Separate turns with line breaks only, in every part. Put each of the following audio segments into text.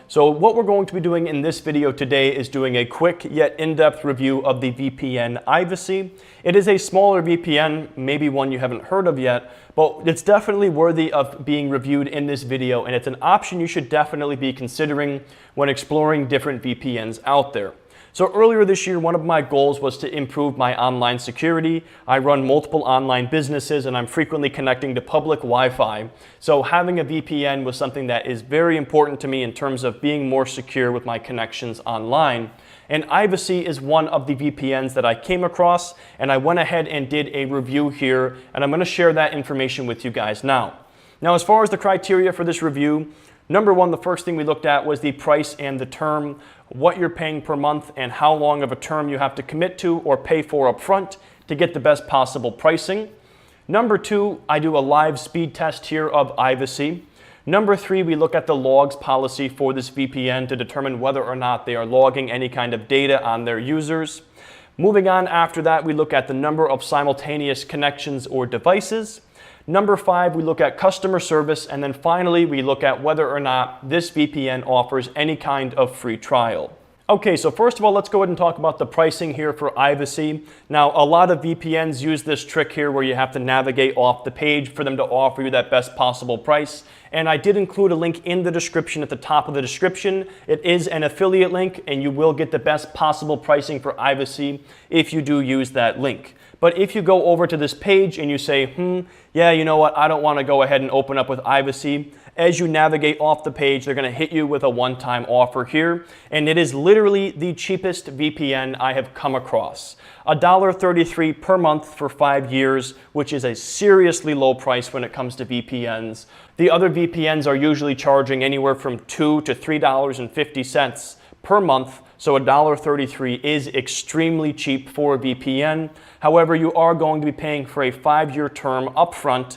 So what we're going to be doing in this video today is doing a quick yet in-depth review of the VPN IVACY. It is a smaller VPN, maybe one you haven't heard of yet, but it's definitely worthy of being reviewed in this video, and it's an option you should definitely be considering when exploring different VPNs out there. So earlier this year, one of my goals was to improve my online security. I run multiple online businesses and I'm frequently connecting to public Wi-Fi. So having a VPN was something that is very important to me in terms of being more secure with my connections online. And IVACY is one of the VPNs that I came across, and I went ahead and did a review here, and I'm going to share that information with you guys now. Now, as far as the criteria for this review, number one, the first thing we looked at was the price and the term, what you're paying per month and how long of a term you have to commit to or pay for up front to get the best possible pricing. Number two, I do a live speed test here of IVACY. Number three, we look at the logs policy for this VPN to determine whether or not they are logging any kind of data on their users. Moving on after that, we look at the number of simultaneous connections or devices. Number five, we look at customer service, and then finally we look at whether or not this VPN offers any kind of free trial. Okay, so first of all, let's go ahead and talk about the pricing here for IVACY. Now, a lot of VPNs use this trick here where you have to navigate off the page for them to offer you that best possible price. And I did include a link in the description at the top of the description. It is an affiliate link, and you will get the best possible pricing for IVACY if you do use that link. But if you go over to this page and you say, yeah, you know what, I don't want to go ahead and open up with IVACY, as you navigate off the page, they're going to hit you with a one-time offer here. And it is literally the cheapest VPN I have come across. $1.33 per month for 5 years, which is a seriously low price when it comes to VPNs. The other VPNs are usually charging anywhere from $2 to $3.50 per month. So $1.33 is extremely cheap for a VPN. However, you are going to be paying for a 5-year term upfront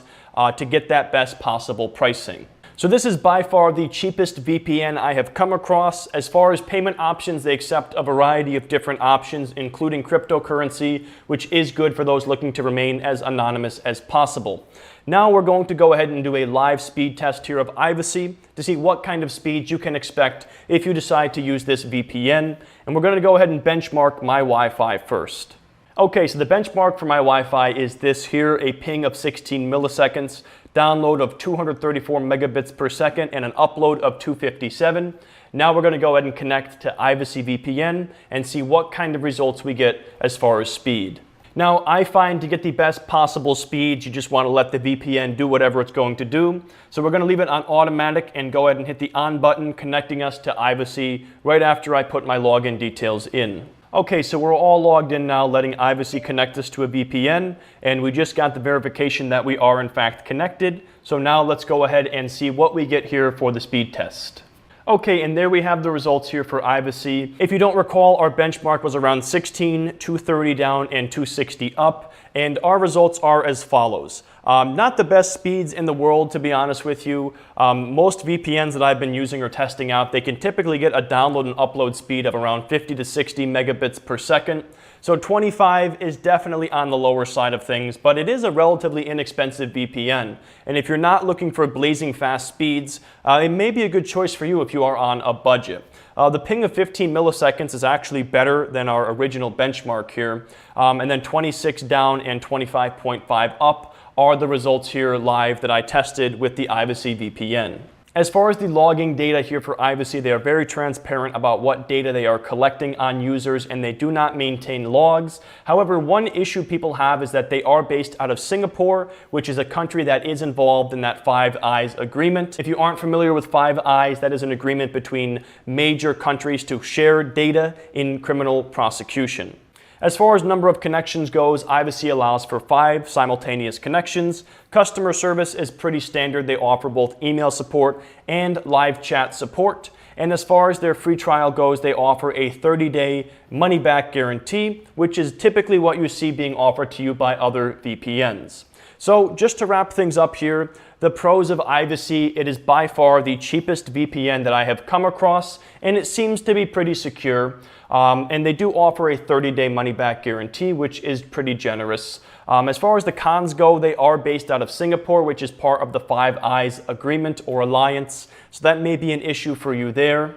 to get that best possible pricing. So this is by far the cheapest VPN I have come across. As far as payment options, they accept a variety of different options, including cryptocurrency, which is good for those looking to remain as anonymous as possible. Now we're going to go ahead and do a live speed test here of IVACY to see what kind of speeds you can expect if you decide to use this VPN. And we're going to go ahead and benchmark my Wi-Fi first. Okay, so the benchmark for my Wi-Fi is this here, a ping of 16 milliseconds, download of 234 megabits per second, and an upload of 257. Now we're going to go ahead and connect to IVACY VPN and see what kind of results we get as far as speed. Now, I find to get the best possible speeds, you just want to let the VPN do whatever it's going to do. So we're going to leave it on automatic and go ahead and hit the on button, connecting us to IVACY right after I put my login details in. Okay, so we're all logged in now, letting IVACY connect us to a VPN, and we just got the verification that we are in fact connected. So now let's go ahead and see what we get here for the speed test. Okay, and there we have the results here for IVACY. If you don't recall, our benchmark was around 16, 230 down, and 260 up, and our results are as follows. Not the best speeds in the world, to be honest with you. Most VPNs that I've been using or testing out, they can typically get a download and upload speed of around 50 to 60 megabits per second. So 25 is definitely on the lower side of things, but it is a relatively inexpensive VPN. And if you're not looking for blazing fast speeds, it may be a good choice for you if you are on a budget. The ping of 15 milliseconds is actually better than our original benchmark here. And then 26 down and 25.5 up are the results here live that I tested with the IVACY VPN. As far as the logging data here for IVACY, they are very transparent about what data they are collecting on users, and they do not maintain logs. However, one issue people have is that they are based out of Singapore, which is a country that is involved in that Five Eyes agreement. If you aren't familiar with Five Eyes, that is an agreement between major countries to share data in criminal prosecution. As far as number of connections goes, IVACY allows for 5 simultaneous connections. Customer service is pretty standard. They offer both email support and live chat support. And as far as their free trial goes, they offer a 30-day money-back guarantee, which is typically what you see being offered to you by other VPNs. So just to wrap things up here, the pros of IVACY, it is by far the cheapest VPN that I have come across, and it seems to be pretty secure. And they do offer a 30-day money-back guarantee, which is pretty generous. As far as the cons go, they are based out of Singapore, which is part of the Five Eyes agreement or alliance. So that may be an issue for you there.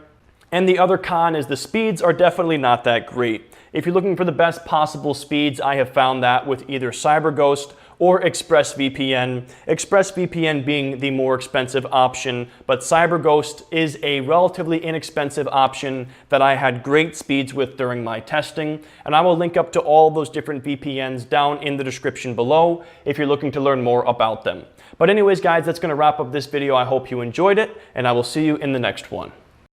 And the other con is the speeds are definitely not that great. If you're looking for the best possible speeds, I have found that with either CyberGhost or ExpressVPN. ExpressVPN being the more expensive option, but CyberGhost is a relatively inexpensive option that I had great speeds with during my testing. And I will link up to all those different VPNs down in the description below if you're looking to learn more about them. But anyways, guys, that's going to wrap up this video. I hope you enjoyed it, and I will see you in the next one.